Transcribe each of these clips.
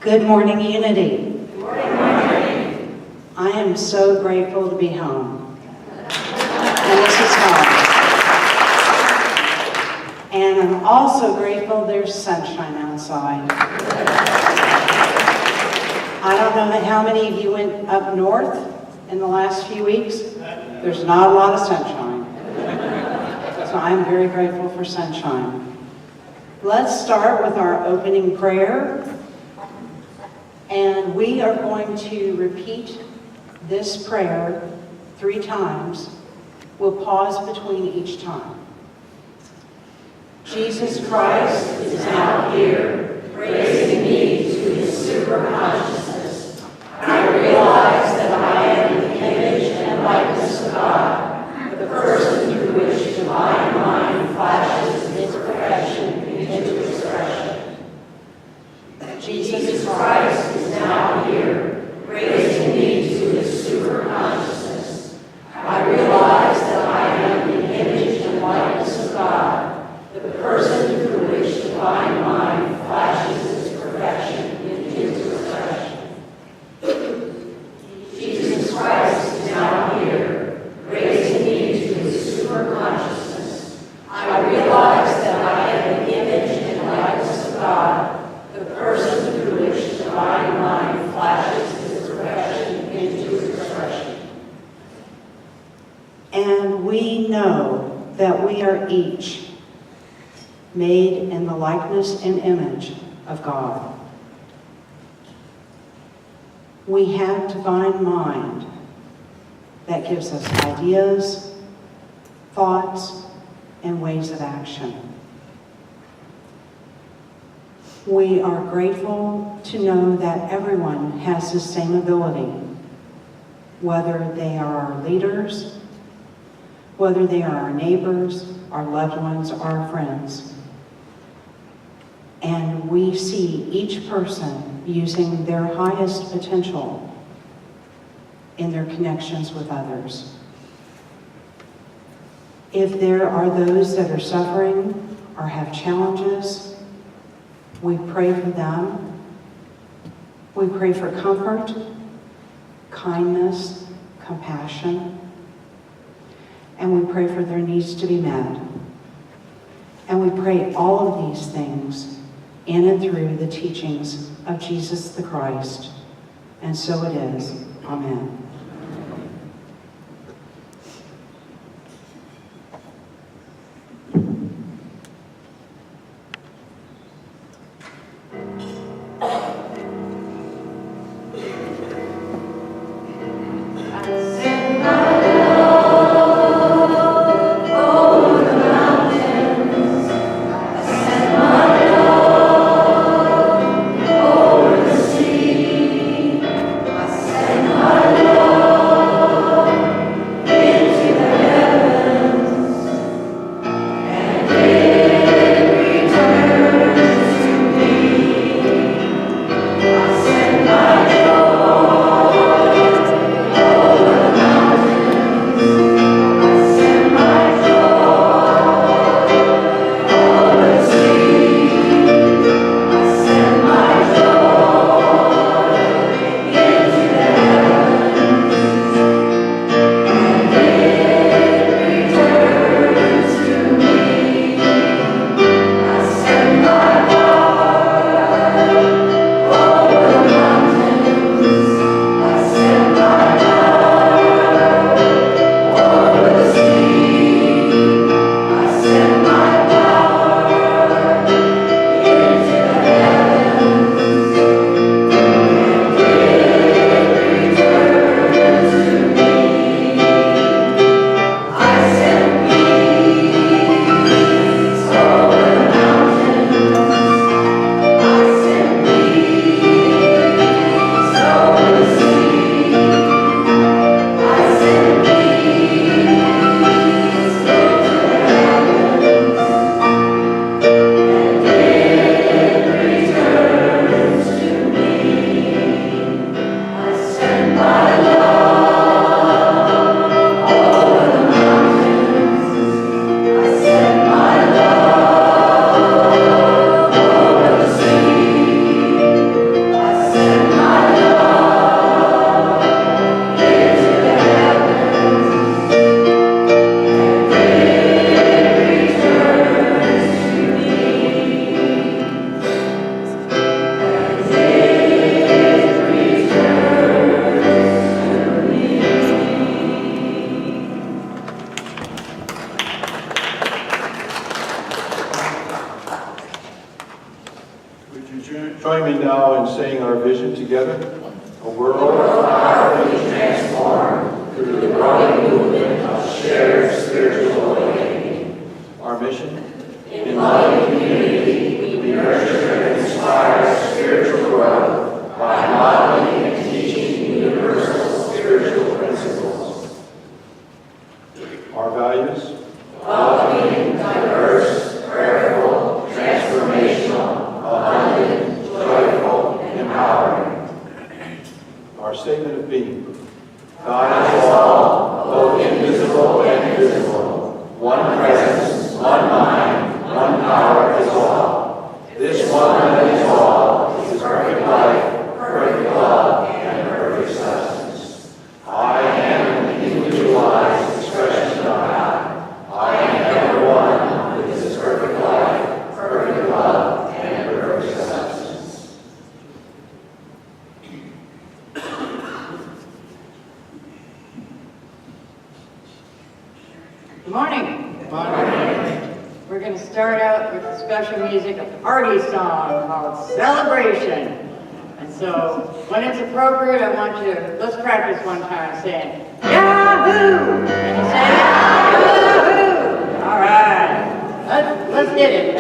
Good morning, Unity. Good morning. I am so grateful to be home. And this is home. And I'm also grateful there's sunshine outside. I don't know how many of you went up north in the last few weeks. There's not a lot of sunshine. So I'm very grateful for sunshine. Let's start with our opening prayer. And we are going to repeat this prayer 3 times. We'll pause between each time. Jesus Christ is now here, raising me to his super consciousness. I realize that I am the image and likeness of God, the person through which divine mind flashes its perfection into expression. Jesus Christ is now here, raising me to his super consciousness. I realize that I am the image and likeness of God, the person through which divine mind flashes its perfection into expression. Jesus Christ is now here, raising me to his super consciousness. I realize that I am the image and likeness of God, the person through which divine mind flashes its perfection into expression. And we know that we are each made in the likeness and image of God. We have divine mind that gives us ideas, thoughts, and ways of action. We are grateful to know that everyone has the same ability, whether they are our leaders, whether they are our neighbors, our loved ones, our friends. And we see each person using their highest potential in their connections with others. If there are those that are suffering or have challenges, we pray for them. We pray for comfort, kindness, compassion, and we pray for their needs to be met. And we pray all of these things in and through the teachings of Jesus the Christ. And so it is. Amen. Lord. A world powerfully transformed through the growing movement of shared spiritual awakening. Our mission? In loving community, we nurture and inspire spiritual growth by modeling and teaching universal spiritual principles. Our values? Welcoming, diverse, prayerful, transformational, abundant, joyful, empowering. Our statement of being: God is all, both invisible and visible. One presence, one mind, one power is all. This one that is all is perfect life, perfect love, and perfect substance. I am an individualized expression of God. I am ever one with this perfect life, perfect love, and perfect substance. Good morning. Good morning. We're going to start out with a special music, a party song called Celebration. And so when it's appropriate, I want you to, let's practice one time saying, Yahoo! Can you say Yahoo? All right. Let's get it.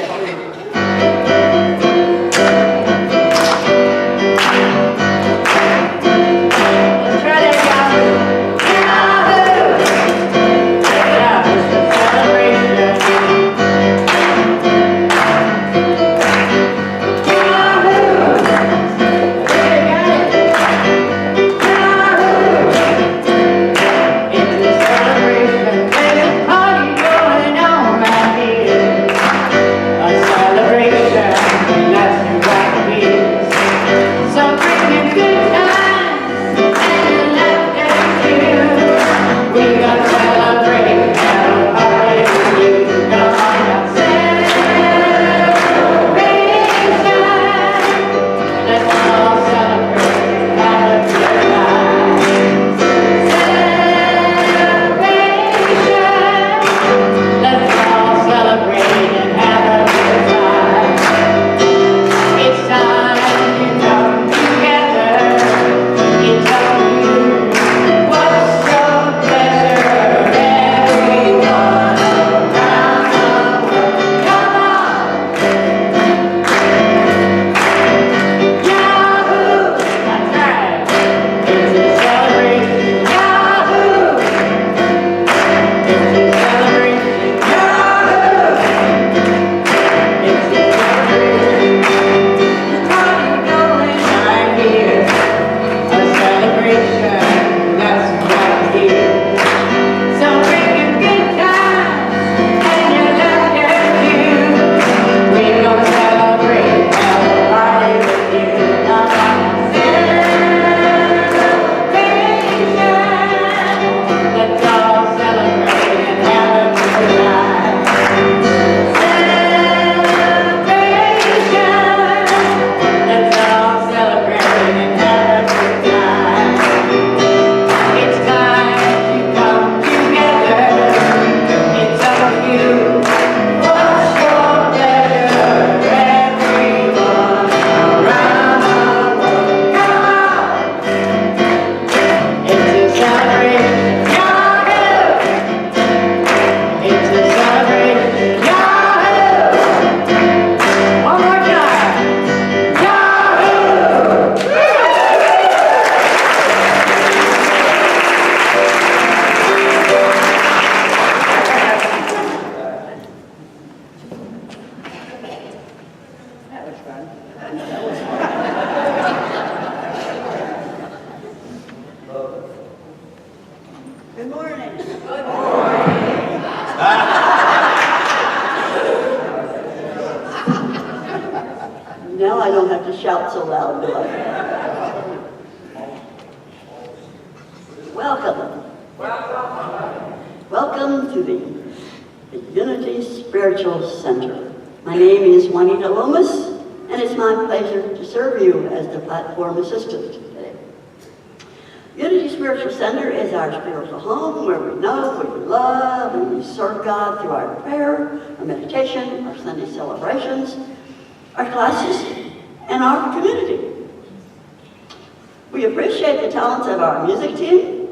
Good morning. Good morning. Now I don't have to shout so loud, do I? Welcome. Welcome to the Unity Spiritual Center. My name is Juanita Lomas, and it's my pleasure to serve you as the platform assistant today. Unity Spiritual Center is our spiritual home where we know, we love, and we serve God through our prayer, our meditation, our Sunday celebrations, our classes, and our community. We appreciate the talents of our music team.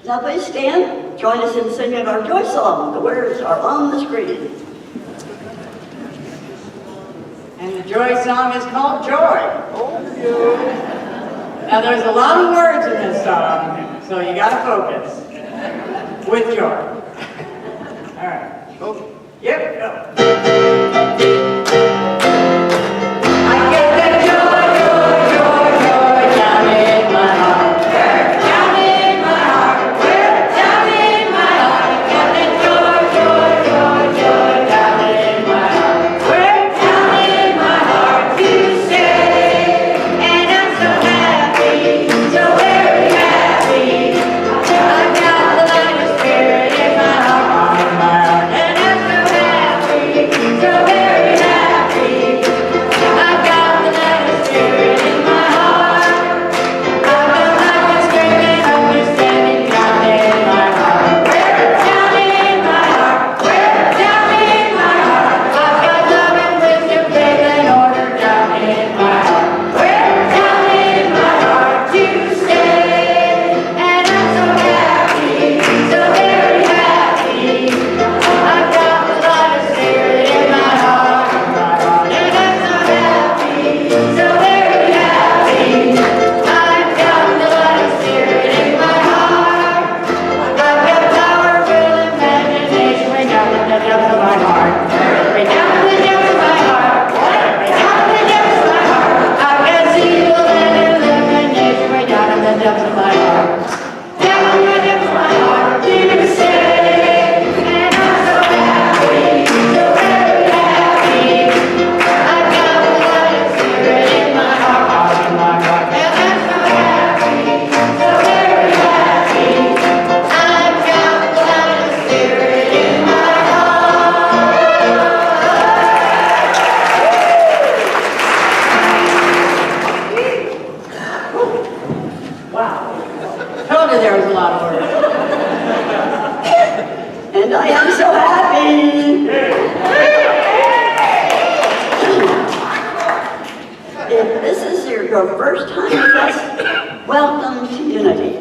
Now please stand, join us in singing our joy song. The words are on the screen. And the joy song is called Joy. Now there's a lot of words in this song, so you gotta focus. With joy. All right. Yep, go. I get that joy, joy, joy, joy down in my heart. Down in my heart. Down in my heart. I get that joy, joy, joy, joy down in my heart. Down in my heart to stay. And I'm so happy, so very happy. I've got the light of spirit in my heart, in my heart. And I'm so happy, so very happy. I've got the light of spirit in my heart. I've got the light of spirit understanding down in my heart. Down in my heart. Down in my heart. I've got love and wisdom, faith and order down in my heart. Down in my heart to stay. And I'm so happy, so very happy. I've got the light of spirit in my heart, and I'm so happy, so very happy. I've got the light of spirit in my heart. I've got power, will, imagination, way down in the depths of my heart. Way down in the depths of my heart. Way down in the depths of my heart. I've got zeal and illumination, way down in the depths of my heart. Down in the depths of my heart, to stay. And I'm so happy, so very happy. I've got the light of spirit in my heart, in my heart. And I'm so happy, so very happy. I've got the light of spirit in my heart. Wow. Told you there was a lot of words. And I am so happy. If this is your first time with us, welcome to Unity.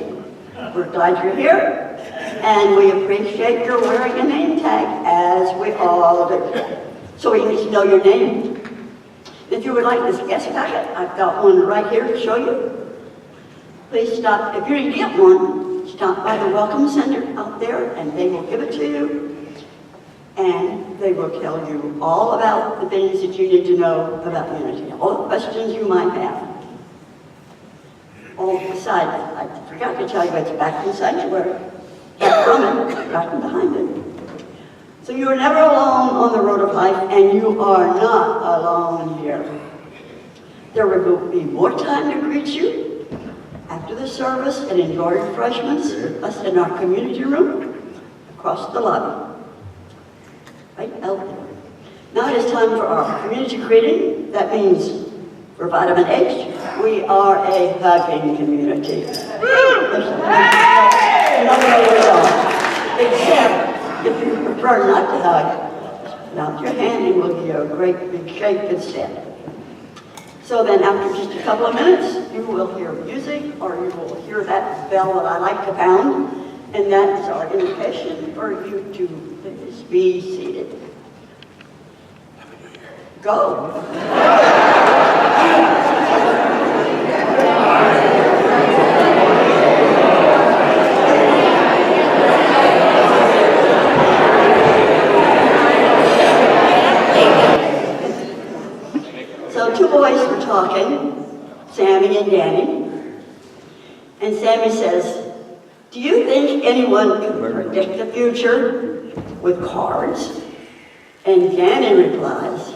We're glad you're here, and we appreciate your wearing a name tag, as we all do, so we need to know your name. If you would like this guest packet, I've got one right here to show you. Please stop, if you didn't get one, stop by the Welcome Center out there and they will give it to you. And they will tell you all about the things that you need to know about Unity, all the questions you might have. Oh, besides, I forgot to tell you, it's back in the sanctuary. Back from it, back and behind it. So you are never alone on the road of life, and you are not alone here. There will be more time to greet you after the service and enjoy refreshments, us in our community room, across the lobby. Right out there. Now it is time for our community greeting. That means for Vitamin H, we are a hugging community. Except if you prefer not to hug, put out your hand and we'll give you a great big shake instead. So then after just a couple of minutes, you will hear music or you will hear that bell that I like to pound, and that is our invitation for you to please be seated. Go. So two boys were talking, Sammy and Danny, and Sammy says, "Do you think anyone can predict the future with cards?" And Danny replies,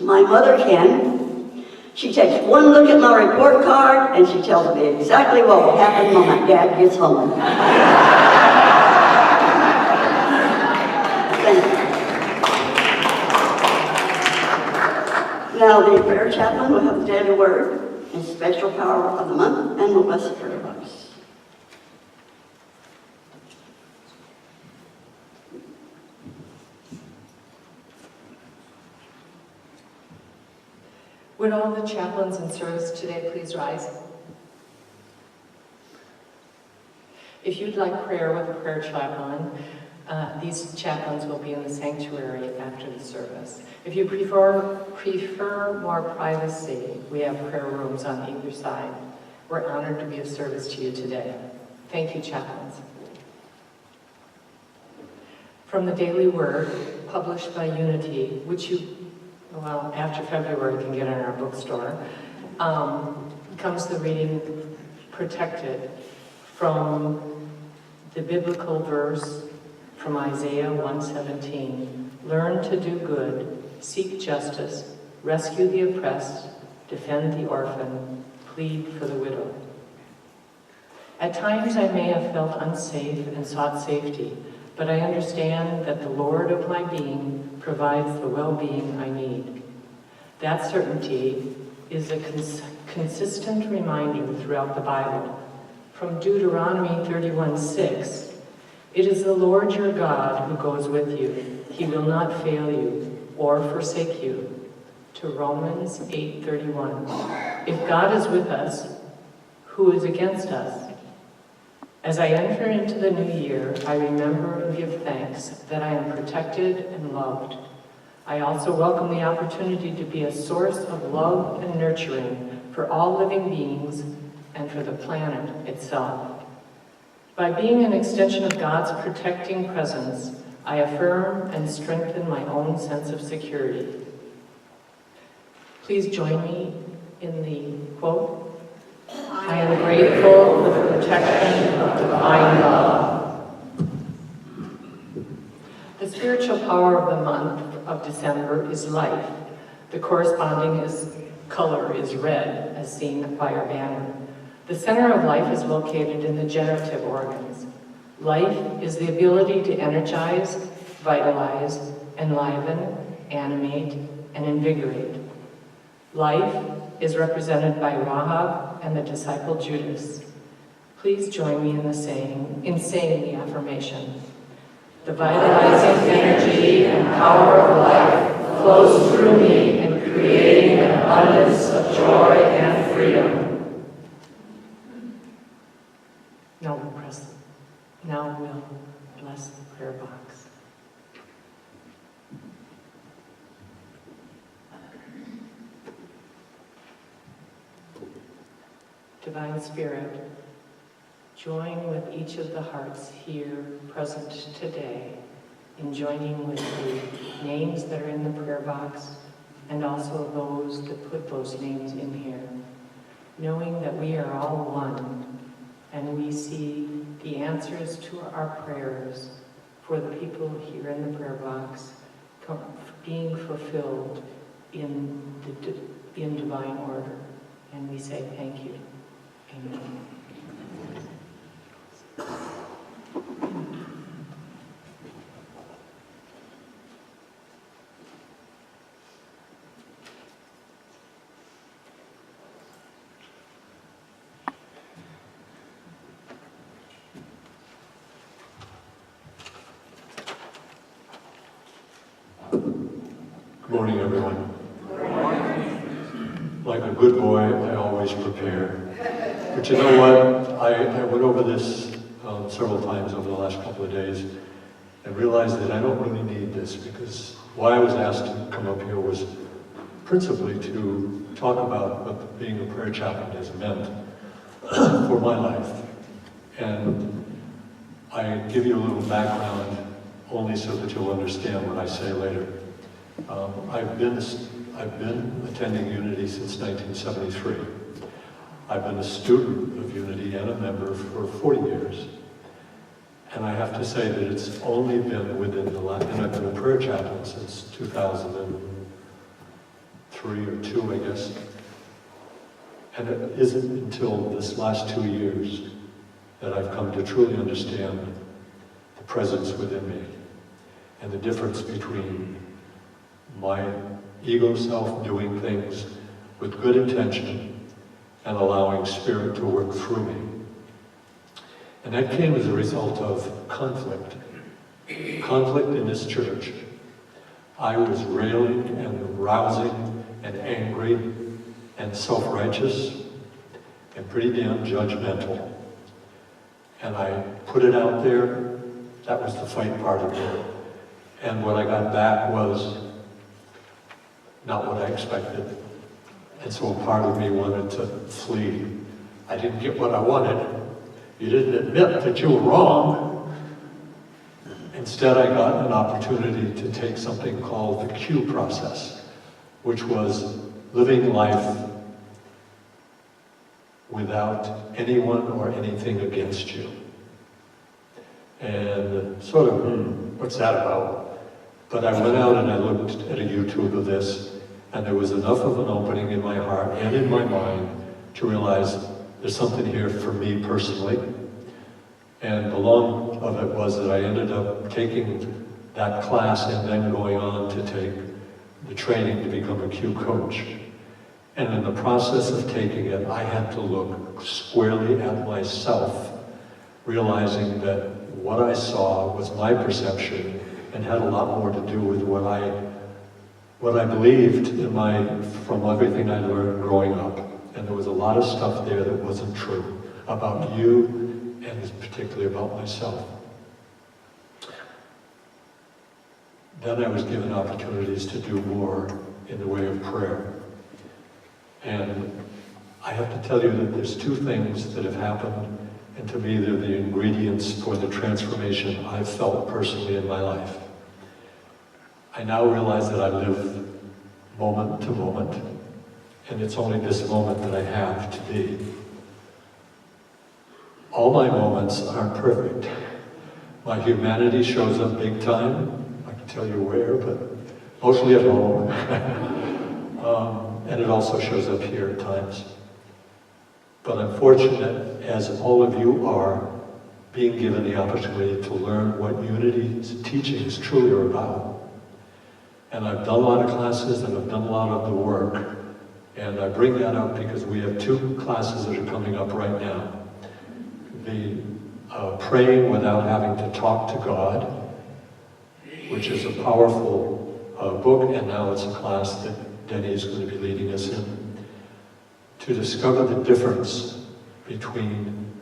"My mother can. She takes one look at my report card and she tells me exactly what will happen when my dad gets home." Thank you. Now the prayer chaplain will have the daily word and special power of the month and will bless the prayer box. Would all the chaplains in service today please rise? If you'd like prayer with a prayer chaplain, these chaplains will be in the sanctuary after the service. If you prefer more privacy, we have prayer rooms on either side. We're honored to be of service to you today. Thank you, chaplains. From the Daily Word, published by Unity, which you, well, after February can get in our bookstore, comes the reading protected from the biblical verse from Isaiah 1:17. Learn to do good, seek justice, rescue the oppressed, defend the orphan, plead for the widow. At times I may have felt unsafe and sought safety, but I understand that the Lord of my being provides the well-being I need. That certainty is a consistent reminder throughout the Bible. From Deuteronomy 31:6, it is the Lord your God who goes with you. He will not fail you or forsake you. To Romans 8:31, if God is with us, who is against us? As I enter into the new year, I remember and give thanks that I am protected and loved. I also welcome the opportunity to be a source of love and nurturing for all living beings and for the planet itself. By being an extension of God's protecting presence, I affirm and strengthen my own sense of security. Please join me in the quote, I am grateful for the protection of divine love. The spiritual power of the month of December is life. The corresponding color is red, as seen by our banner. The center of life is located in the generative organs. Life is the ability to energize, vitalize, enliven, animate, and invigorate. Life is represented by Rahab and the disciple Judas. Please join me in saying the affirmation. The vitalizing energy and power of life flows through me in creating an abundance of joy and freedom. Now we'll bless the prayer box. Divine Spirit, join with each of the hearts here present today in joining with the names that are in the prayer box and also those that put those names in here, knowing that we are all one and we see the answers to our prayers for the people here in the prayer box being fulfilled in divine order. And we say thank you. Amen. Good morning, everyone. Like a good boy, I always prepare. But you know what? I went over this several times over the last couple of days and realized that I don't really need this, because why I was asked to come up here was principally to talk about what being a prayer chaplain has meant for my life. And I give you a little background only so that you'll understand what I say later. I've been attending Unity since 1973. I've been a student of Unity and a member for 40 years. And I have to say that it's only been within the last, and I've been a prayer chaplain since 2003 or 2, I guess. And it isn't until this last 2 years that I've come to truly understand the presence within me and the difference between my ego self doing things with good intention and allowing Spirit to work through me. And that came as a result of conflict. Conflict in this church. I was railing and rousing and angry and self-righteous and pretty damn judgmental. And I put it out there. That was the fight part of it. And what I got back was not what I expected. And so a part of me wanted to flee. I didn't get what I wanted. You didn't admit that you were wrong. Instead, I got an opportunity to take something called the Q process, which was living life without anyone or anything against you. And sort of, what's that about? But I went out and I looked at a YouTube of this, and there was enough of an opening in my heart and in my mind to realize there's something here for me personally. And the long of it was that I ended up taking that class and then going on to take the training to become a Q coach. And in the process of taking it, I had to look squarely at myself, realizing that what I saw was my perception and had a lot more to do with what I believed from everything I learned growing up. And there was a lot of stuff there that wasn't true about you, and particularly about myself. Then I was given opportunities to do more in the way of prayer. And I have to tell you that there's two things that have happened, and to me they're the ingredients for the transformation I've felt personally in my life. I now realize that I live moment to moment, and it's only this moment that I have to be. All my moments aren't perfect. My humanity shows up big time. I can tell you where, but mostly at home. And it also shows up here at times. But I'm fortunate, as all of you are, being given the opportunity to learn what Unity's teachings truly are about. And I've done a lot of classes and I've done a lot of the work. And I bring that up because we have two classes that are coming up right now. The Praying Without Having to Talk to God, which is a powerful book, and now it's a class that Denny is going to be leading us in, to discover the difference between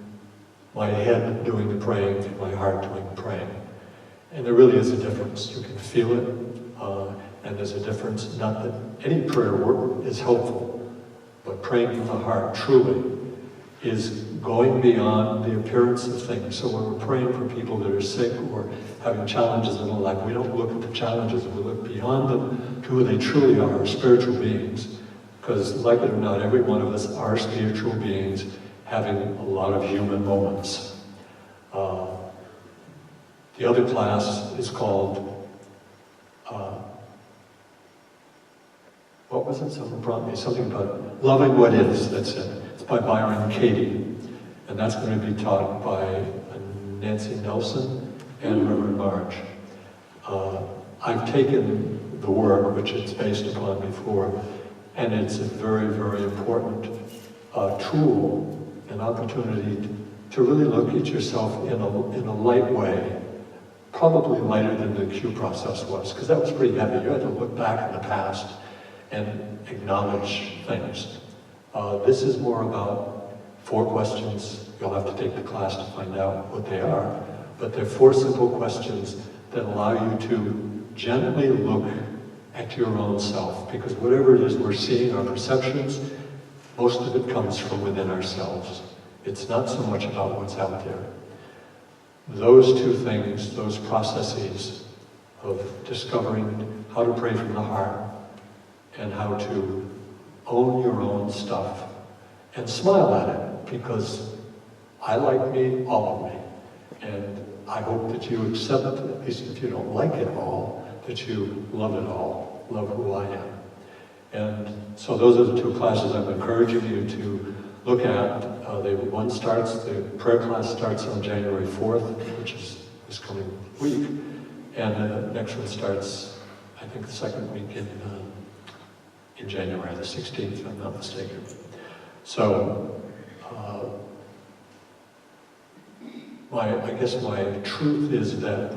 my head doing the praying and my heart doing the praying. And there really is a difference. You can feel it, and there's a difference. Not that any prayer is helpful, but praying from the heart truly is going beyond the appearance of things. So when we're praying for people that are sick or having challenges in their life, we don't look at the challenges, we look beyond them to who they truly are, spiritual beings. Because like it or not, every one of us are spiritual beings having a lot of human moments. The other class is called, what was it? Someone brought me something about Loving What Is, that's it. It's by Byron Katie. And that's going to be taught by Nancy Nelson and Reverend Marge. I've taken the work, which it's based upon before, and it's a very, very important tool, an opportunity to really look at yourself in a light way, probably lighter than the Q process was, because that was pretty heavy. You had to look back in the past and acknowledge things. This is more about 4 questions. You'll have to take the class to find out what they are. But they're 4 simple questions that allow you to gently look at your own self. Because whatever it is we're seeing, our perceptions, most of it comes from within ourselves. It's not so much about what's out there. Those 2 things, those processes of discovering how to pray from the heart and how to own your own stuff and smile at it, because I like me, all of me. And I hope that you accept, at least if you don't like it all, that you love it all, love who I am. And so those are the 2 classes I'm encouraging you to look at. The prayer class starts on January 4th, which is this coming week. And the next one starts, I think, the second week in January, the 16th, if I'm not mistaken. So, I guess my truth is that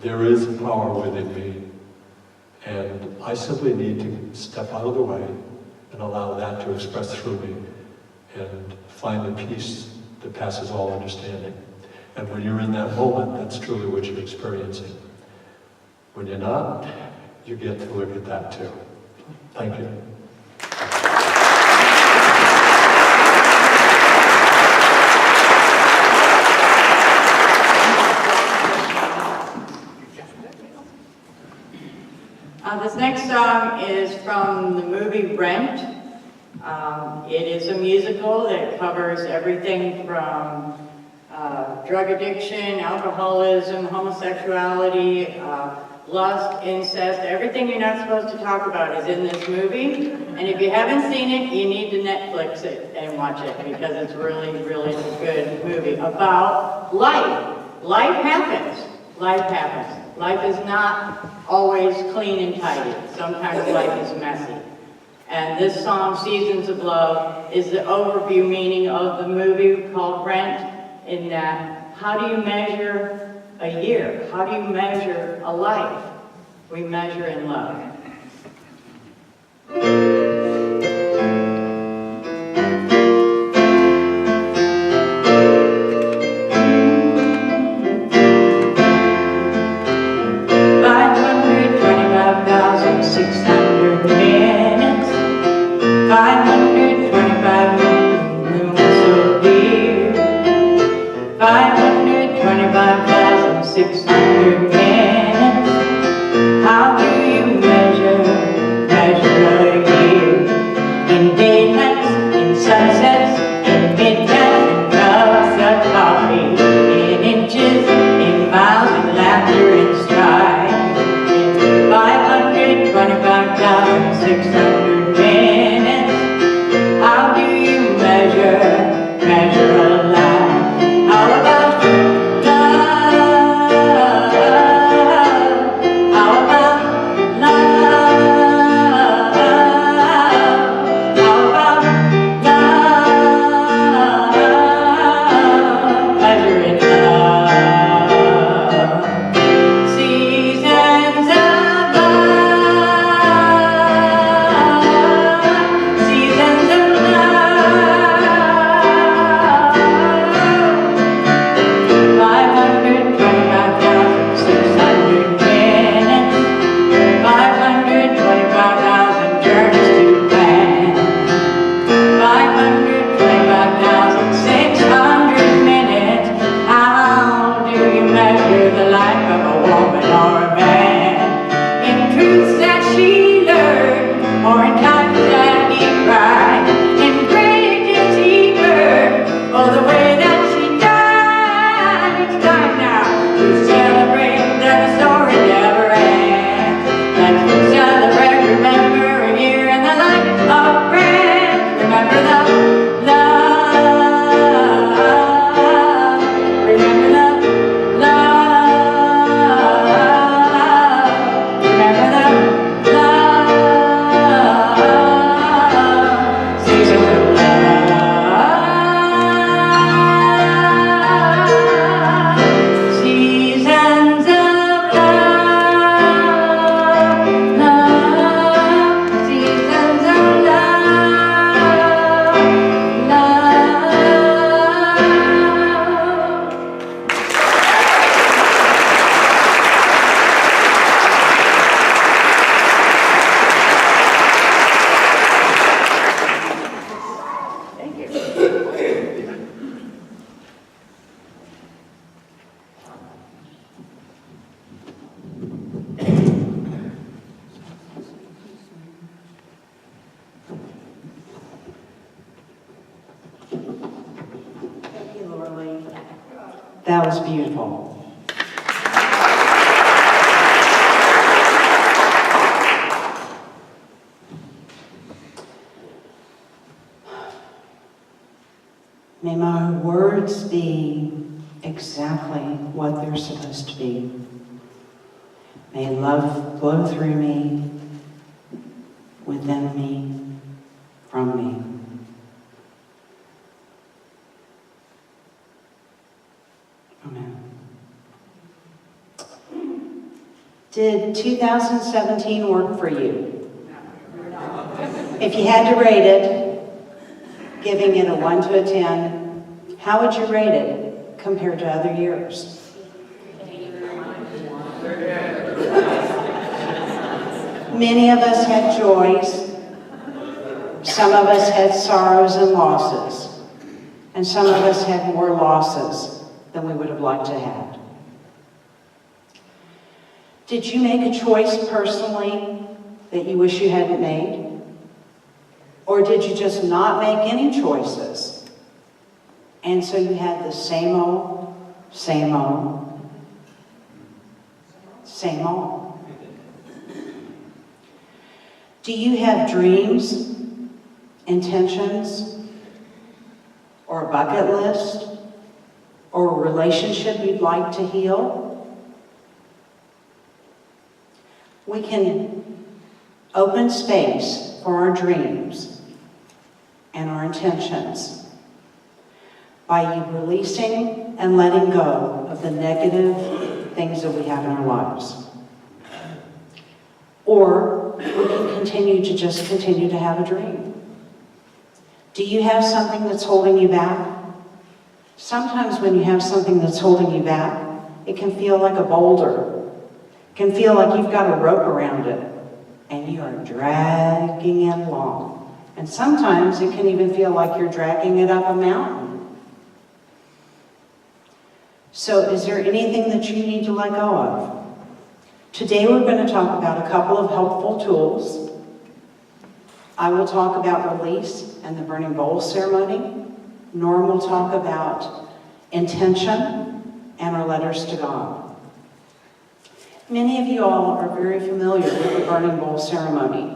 there is power within me, and I simply need to step out of the way and allow that to express through me and find the peace that passes all understanding. And when you're in that moment, that's truly what you're experiencing. When you're not, you get to look at that too. Thank you. This next song is from the movie Rent. It is a musical that covers everything from drug addiction, alcoholism, homosexuality, lust, incest. Everything you're not supposed to talk about is in this movie. And if you haven't seen it, you need to Netflix it and watch it because it's really, really a good movie about life. Life happens. Life happens. Life is not always clean and tidy. Sometimes life is messy. And this song, Seasons of Love, is the overview meaning of the movie called Rent, in that, how do you measure a year? How do you measure a life? We measure in love. 525,600 minutes. How do you measure a year? In daylights, in sunsets, in midnight, in cups of coffee, in inches, in miles, in laughter and strife. In 525,600 minutes. How do you measure a life? How about that was beautiful. May my words be exactly what they're supposed to be. May love flow through me, within me, from me. Amen. Did 2017 work for you? If you had to rate it, giving it a 1 to a 10, how would you rate it compared to other years? Many of us had joys. Some of us had sorrows and losses. And some of us had more losses than we would have liked to have. Did you make a choice personally that you wish you hadn't made? Or did you just not make any choices? And so you had the same old, same old, same old. Do you have dreams, intentions, or a bucket list, or a relationship you'd like to heal? We can open space for our dreams and our intentions by you releasing and letting go of the negative things that we have in our lives. Or we can continue to have a dream. Do you have something that's holding you back? Sometimes when you have something that's holding you back, it can feel like a boulder. It can feel like you've got a rope around it and you are dragging it along. And sometimes it can even feel like you're dragging it up a mountain. So is there anything that you need to let go of? Today we're going to talk about a couple of helpful tools. I will talk about release and the burning bowl ceremony. Norm will talk about intention and our letters to God. Many of you all are very familiar with the burning bowl ceremony.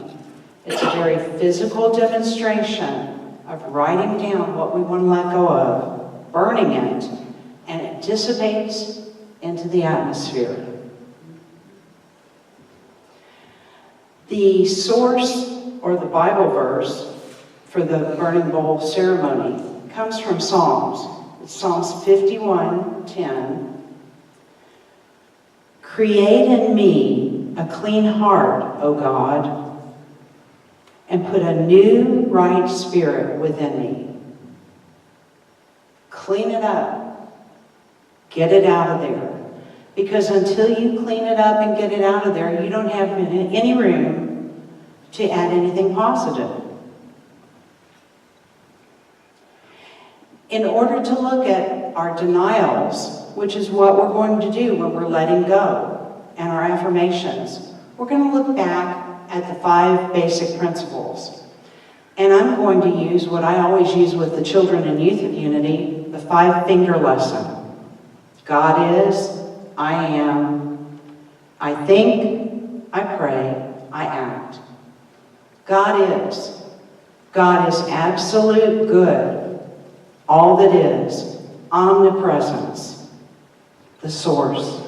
It's a very physical demonstration of writing down what we want to let go of, burning it, and it dissipates into the atmosphere. The source or the Bible verse for the burning bowl ceremony comes from Psalms. It's Psalms 51:10. Create in me a clean heart, O God, and put a new right spirit within me. Clean it up. Get it out of there. Because until you clean it up and get it out of there, you don't have any room to add anything positive. In order to look at our denials, which is what we're going to do when we're letting go, and our affirmations, we're going to look back at the 5 basic principles. And I'm going to use what I always use with the children and youth of Unity, the 5-finger lesson. God is, I am, I think, I pray, I act. God is. God is absolute good, all that is, omnipresence, the source.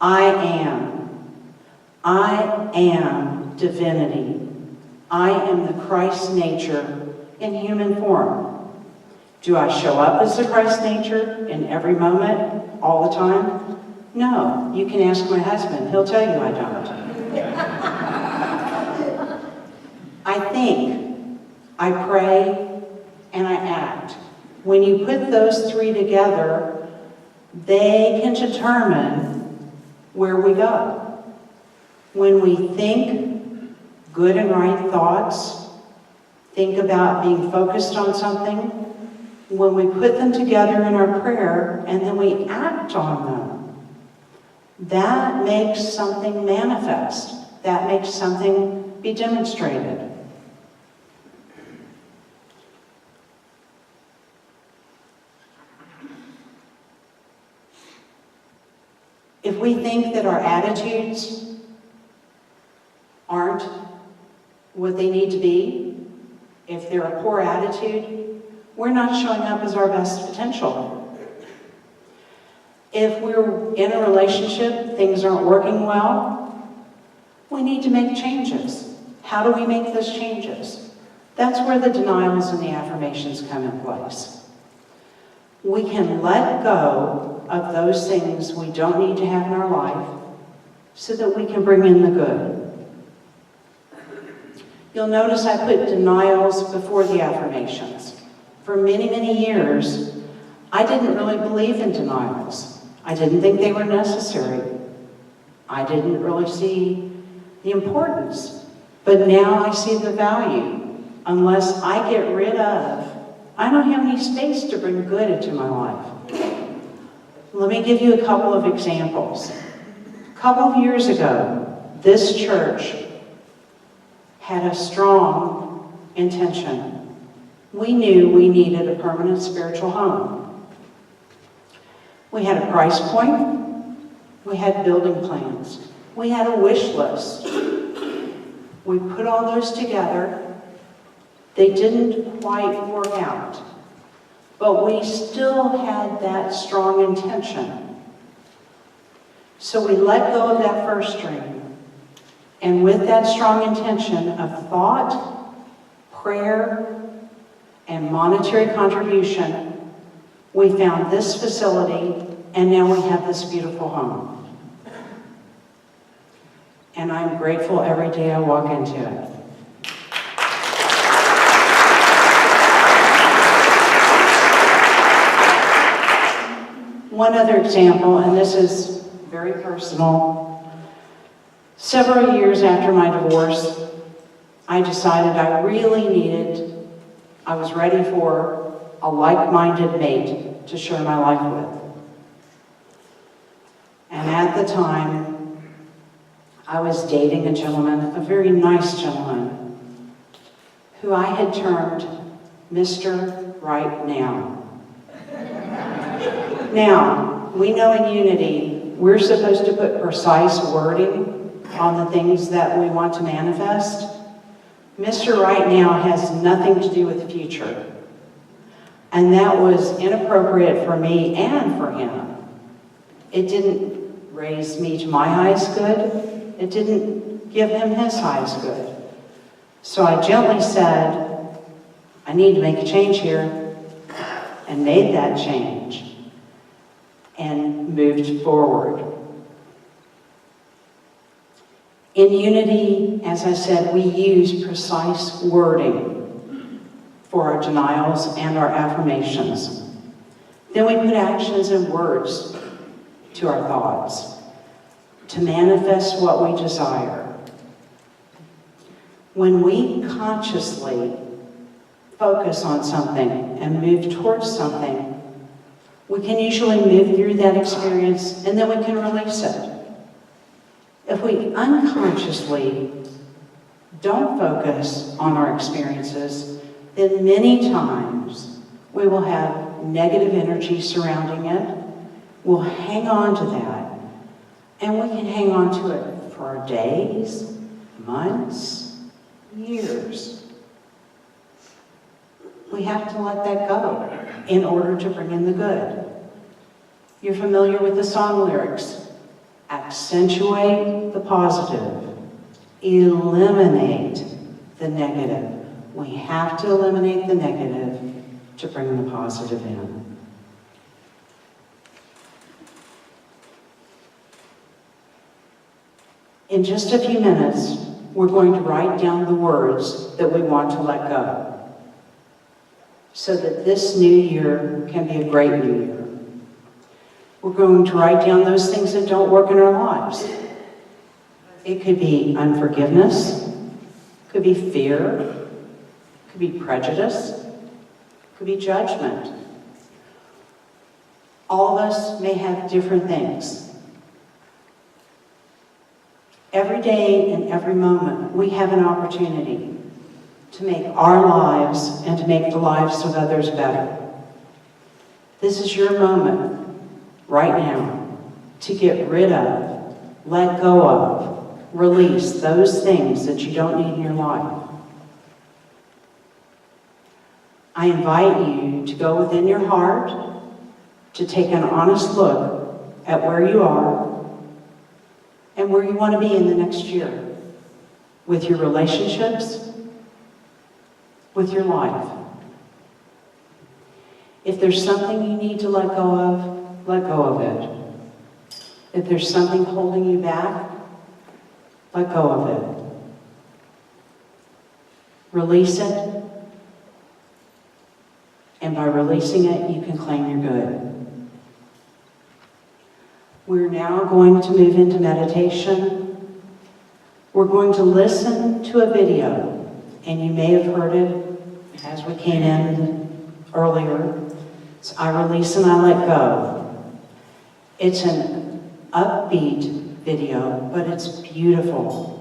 I am divinity. I am the Christ nature in human form. Do I show up as the Christ nature in every moment, all the time? No. You can ask my husband. He'll tell you I don't. I think, I pray, and I act. When you put those 3 together, they can determine where we go. When we think good and right thoughts, think about being focused on something, when we put them together in our prayer and then we act on them, that makes something manifest. That makes something be demonstrated. If we think that our attitudes aren't what they need to be, if they're a poor attitude, we're not showing up as our best potential. If we're in a relationship, things aren't working well, we need to make changes. How do we make those changes? That's where the denials and the affirmations come in place. We can let go of those things we don't need to have in our life so that we can bring in the good. You'll notice I put denials before the affirmations. For many, many years, I didn't really believe in denials. I didn't think they were necessary. I didn't really see the importance. But now I see the value. Unless I get rid of, I don't have any space to bring good into my life. Let me give you a couple of examples. A couple of years ago, this church had a strong intention. We knew we needed a permanent spiritual home. We had a price point. We had building plans. We had a wish list. We put all those together. They didn't quite work out, but we still had that strong intention. So we let go of that first dream, and with that strong intention of thought, prayer, and monetary contribution, we found this facility, and now we have this beautiful home. And I'm grateful every day I walk into it. One other example, and this is very personal. Several years after my divorce, I decided I was ready for a like-minded mate to share my life with. And at the time, I was dating a gentleman, a very nice gentleman, who I had termed Mr. Right Now. Now, we know in Unity, we're supposed to put precise wording on the things that we want to manifest. Mr. Right Now has nothing to do with the future. And that was inappropriate for me and for him. It didn't raise me to my highest good. It didn't give him his highest good. So I gently said, I need to make a change here, and made that change and moved forward. In Unity, as I said, we use precise wording for our denials and our affirmations. Then we put actions and words to our thoughts to manifest what we desire. When we consciously focus on something and move towards something, we can usually move through that experience and then we can release it. If we unconsciously don't focus on our experiences, then many times we will have negative energy surrounding it. We'll hang on to that, and we can hang on to it for days, months, years. We have to let that go in order to bring in the good. You're familiar with the song lyrics. Accentuate the positive. Eliminate the negative. We have to eliminate the negative to bring the positive in. In just a few minutes, we're going to write down the words that we want to let go, so that this new year can be a great new year. We're going to write down those things that don't work in our lives. It could be unforgiveness, could be fear, could be prejudice, could be judgment. All of us may have different things. Every day and every moment, we have an opportunity to make our lives and to make the lives of others better. This is your moment right now to get rid of, let go of, release those things that you don't need in your life. I invite you to go within your heart, to take an honest look at where you are and where you want to be in the next year, with your relationships, with your life. If there's something you need to let go of it. If there's something holding you back, let go of it. Release it, and by releasing it, you can claim your good. We're now going to move into meditation. We're going to listen to a video, and you may have heard it as we came in earlier. It's I Release and I Let Go. It's an upbeat video, but it's beautiful.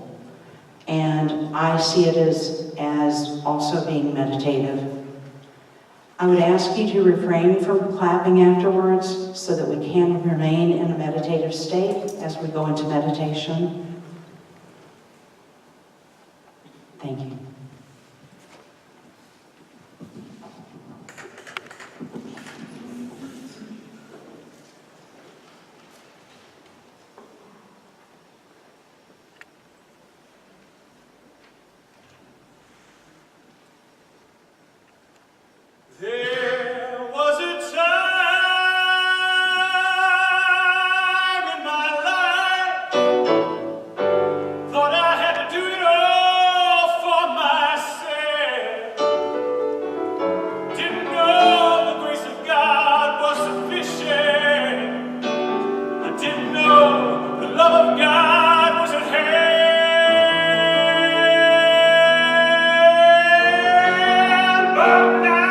And I see it as also being meditative. I would ask you to refrain from clapping afterwards so that we can remain in a meditative state as we go into meditation. Thank you. There was a time in my life, thought I had to do it all for myself. Didn't know the grace of God was sufficient. I didn't know the love of God was at hand. But now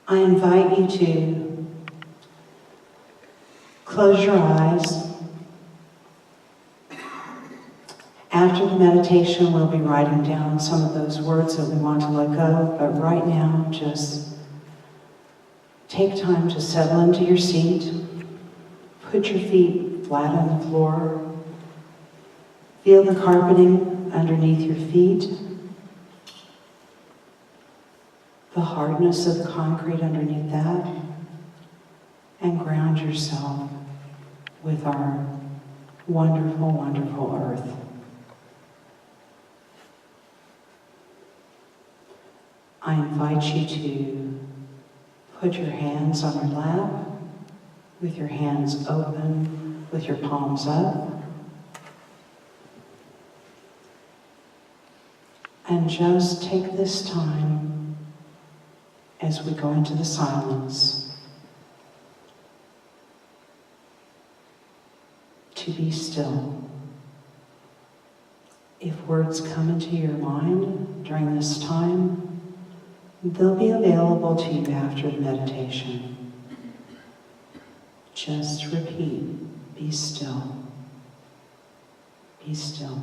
I invite you to close your eyes After the meditation, we'll be writing down some of those words that we want to let go, but right now, just take time to settle into your seat. Put your feet flat on the floor. Feel the carpeting underneath your feet, the hardness of the concrete underneath that, and ground yourself with our wonderful, wonderful earth. I invite you to put your hands on your lap, with your hands open, with your palms up. And just take this time as we go into the silence to be still. If words come into your mind during this time, they'll be available to you after the meditation. Just repeat, be still. Be still.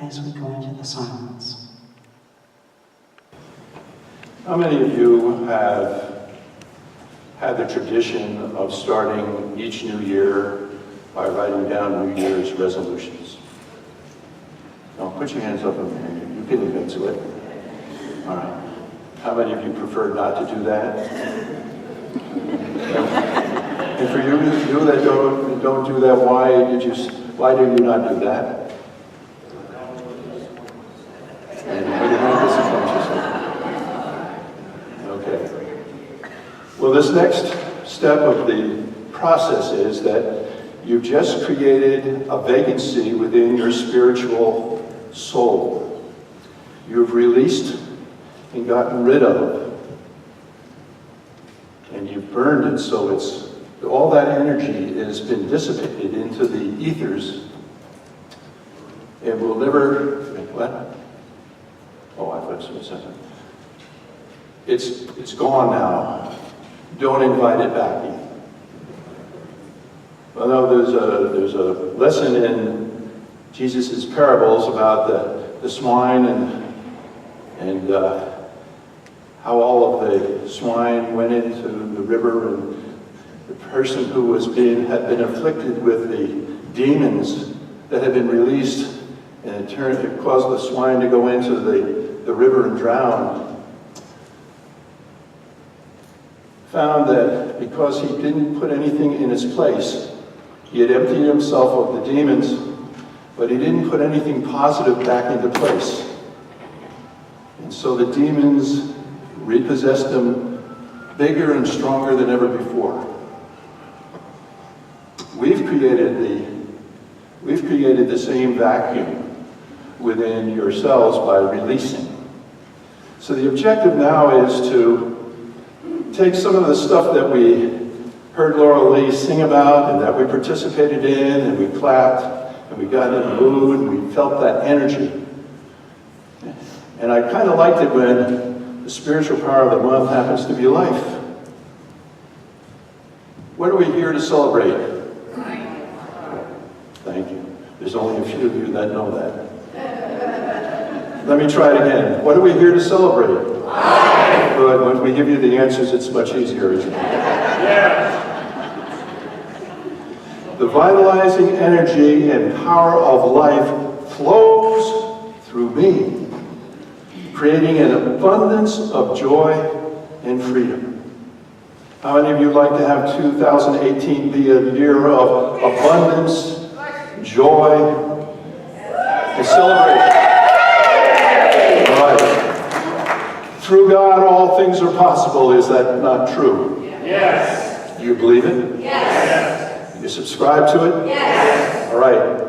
As we go into the silence. How many of you have had the tradition of starting each new year by writing down New Year's resolutions? Now, put your hands up in the air. You can admit to it. All right. How many of you prefer not to do that? And for you that don't do that, why do you not do that? And what do you disappoint yourself? Okay. Well, this next step of the process is that you've just created a vacancy within your spiritual soul. You've released and gotten rid of, and you've burned it, so it's all that energy has been dissipated into the ethers, and will never. What? Oh, I thought it was something. It's gone now. Don't invite it back in. Well, no, there's a lesson in Jesus' parables about the swine and how all of the swine went into the river, and the person who had been afflicted with the demons that had been released, and it caused the swine to go into the river and drown, found that because he didn't put anything in its place, he had emptied himself of the demons, but he didn't put anything positive back into place. And so the demons repossessed him bigger and stronger than ever before. We've created the same vacuum within yourselves by releasing. So the objective now is to take some of the stuff that we heard Laura Lee sing about and that we participated in, and we clapped and we got in the mood and we felt that energy. And I kind of liked it when the spiritual power of the month happens to be life. What are we here to celebrate? Thank you. There's only a few of you that know that. Let me try it again. What are we here to celebrate? Life. Good. When we give you the answers, it's much easier, isn't it? Yes. The vitalizing energy and power of life flows through me, creating an abundance of joy and freedom. How many of you would like to have 2018 be a year of abundance, joy, and celebration? All right. Through God, all things are possible. Is that not true? Yes. Do you believe it? Yes. You subscribe to it? Yes. All right.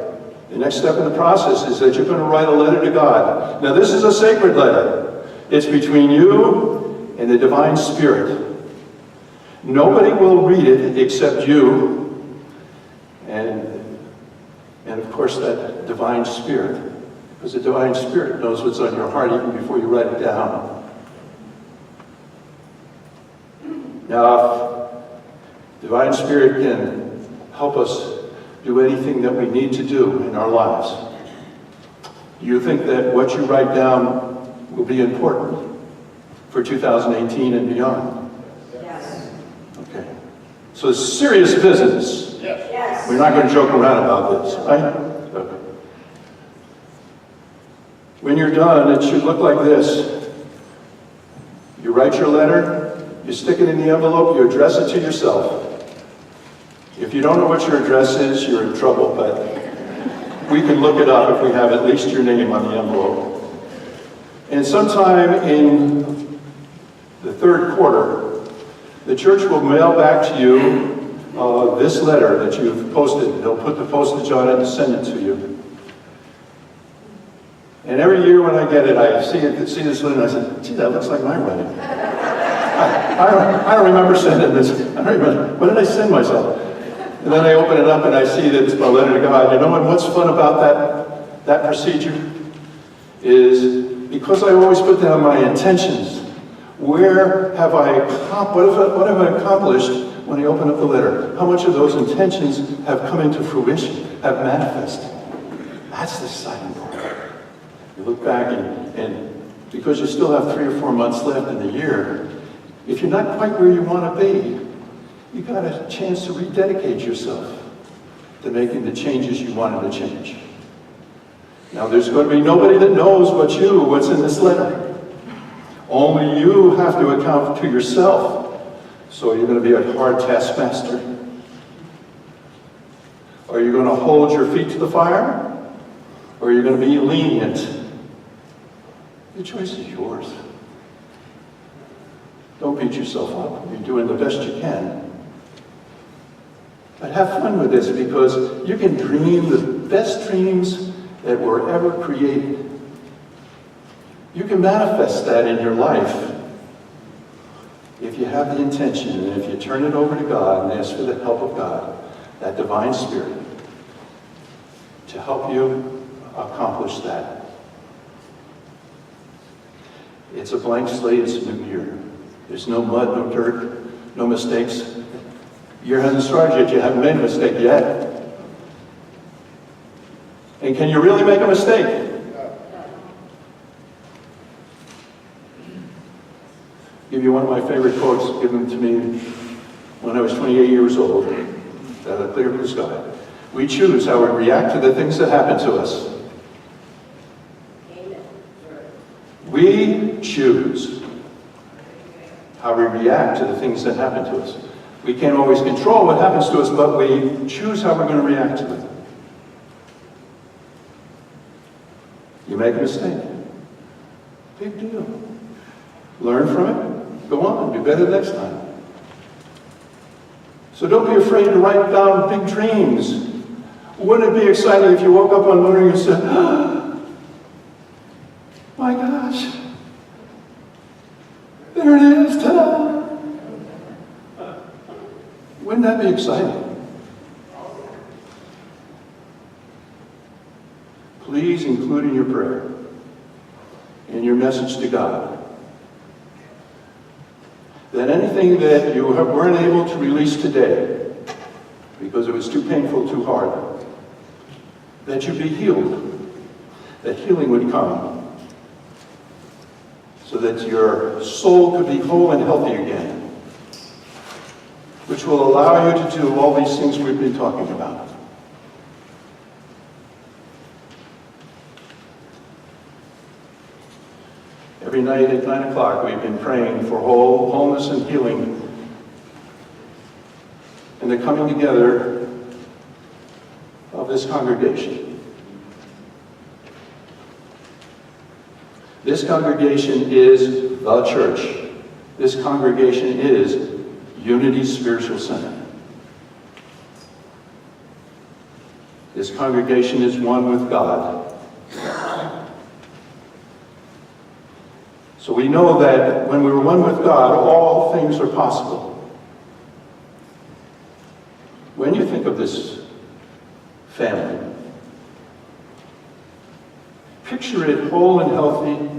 The next step in the process is that you're going to write a letter to God. Now, this is a sacred letter. It's between you and the Divine Spirit. Nobody will read it except you and of course, that Divine Spirit. Because the Divine Spirit knows what's on your heart even before you write it down. Now, if Divine Spirit can help us do anything that we need to do in our lives? Do you think that what you write down will be important for 2018 and beyond? Yes. Okay. So it's serious business. Yes. We're not going to joke around about this, right? Okay. When you're done, it should look like this. You write your letter, you stick it in the envelope, you address it to yourself. If you don't know what your address is, you're in trouble, but we can look it up if we have at least your name on the envelope. And sometime in the third quarter, the church will mail back to you this letter that you've posted. They'll put the postage on it and send it to you. And every year when I get it, I see this letter and I say, gee, that looks like my writing. I don't remember sending this. I don't remember. What did I send myself? And then I open it up and I see that it's my letter to God. You know what's fun about that procedure? Is because I always put down my intentions. Where have I, what have I accomplished when I open up the letter? How much of those intentions have come into fruition, have manifested? That's the exciting part. You look back and because you still have 3 or 4 months left in the year, if you're not quite where you want to be, you got a chance to rededicate yourself to making the changes you wanted to change. Now there's going to be nobody that knows what's in this letter. Only you have to account to yourself. So you're going to be a hard taskmaster? Are you going to hold your feet to the fire? Or are you going to be lenient? The choice is yours. Don't beat yourself up. You're doing the best you can. But have fun with this because you can dream the best dreams that were ever created. You can manifest that in your life if you have the intention and if you turn it over to God and ask for the help of God, that divine spirit, to help you accomplish that. It's a blank slate, it's a new year. There's no mud, no dirt, no mistakes. The year hasn't started yet, you haven't made a mistake yet. And can you really make a mistake? Give you one of my favorite quotes given to me when I was 28 years old, out of the clear blue sky. We choose how we react to the things that happen to us. We choose how we react to the things that happen to us. We can't always control what happens to us, but we choose how we're going to react to it. You make a mistake. Big deal. Learn from it. Go on. Do better next time. So don't be afraid to write down big dreams. Wouldn't it be exciting if you woke up one morning and said, oh, my gosh, there it is, ta-da! Wouldn't that be exciting? Please include in your prayer, in your message to God, that anything that you weren't able to release today, because it was too painful, too hard, that you be healed, that healing would come, so that your soul could be whole and healthy again, which will allow you to do all these things we've been talking about. Every night at 9 o'clock, we've been praying for wholeness and healing, and the coming together of this congregation. This congregation is the church. This congregation is Unity Spiritual Center. This congregation is one with God. So we know that when we're one with God, all things are possible. When you think of this family, picture it whole and healthy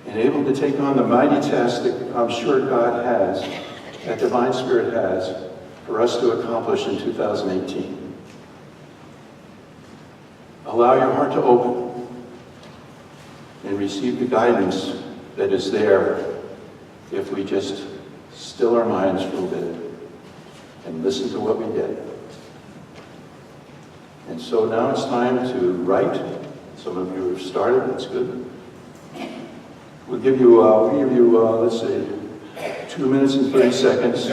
and able to take on the mighty task that I'm sure God has, that Divine Spirit has, for us to accomplish in 2018. Allow your heart to open and receive the guidance that is there if we just still our minds for a bit and listen to what we did. And so now it's time to write. Some of you have started, that's good. We'll give you, let's see, 2 minutes and 30 seconds.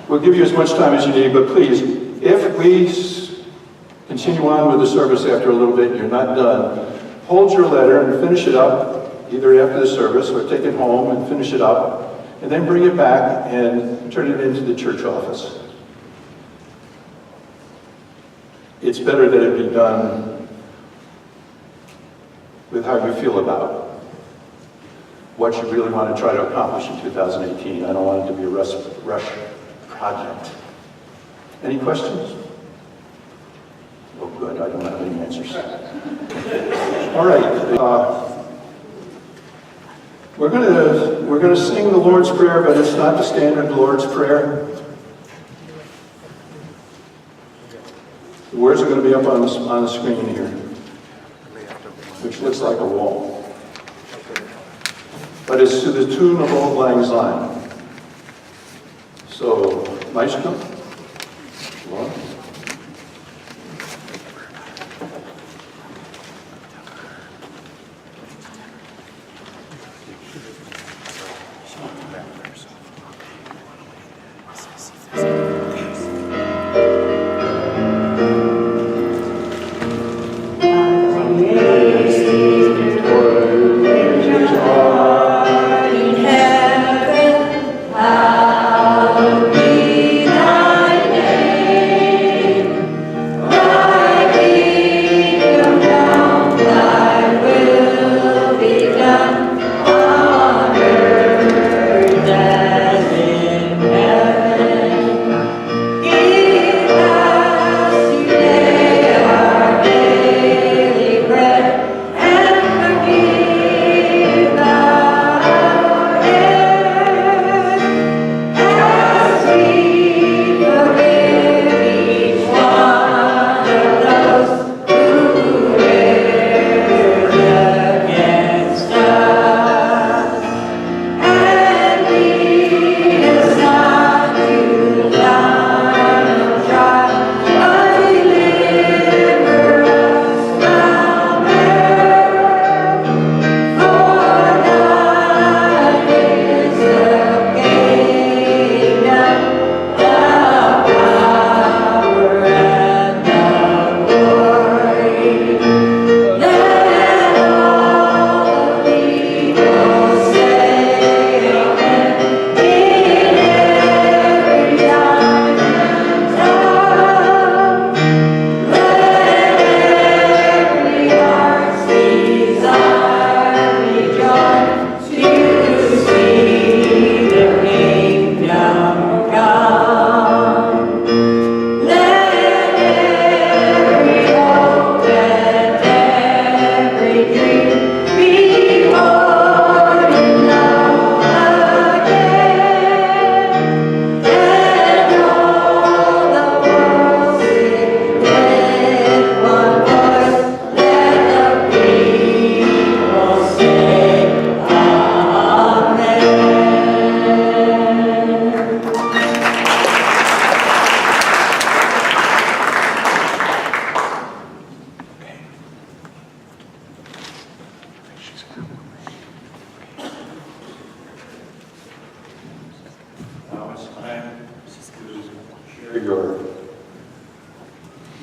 We'll give you as much time as you need, but please, if we continue on with the service after a little bit, you're not done, hold your letter and finish it up, either after the service or take it home and finish it up, and then bring it back and turn it into the church office. It's better that it be done with how you feel about what you really want to try to accomplish in 2018. I don't want it to be a rush project. Any questions? Oh, good. I don't have any answers. All right. We're going to sing the Lord's Prayer, but it's not the standard Lord's Prayer. The words are going to be up on the screen here, which looks like a wall. But it's to the tune of Auld Lang Syne. So, Maestro, Laura.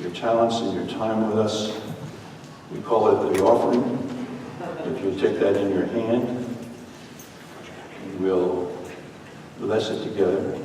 your talents and your time with us. We call it the offering. If you'll take that in your hand, we'll bless it together.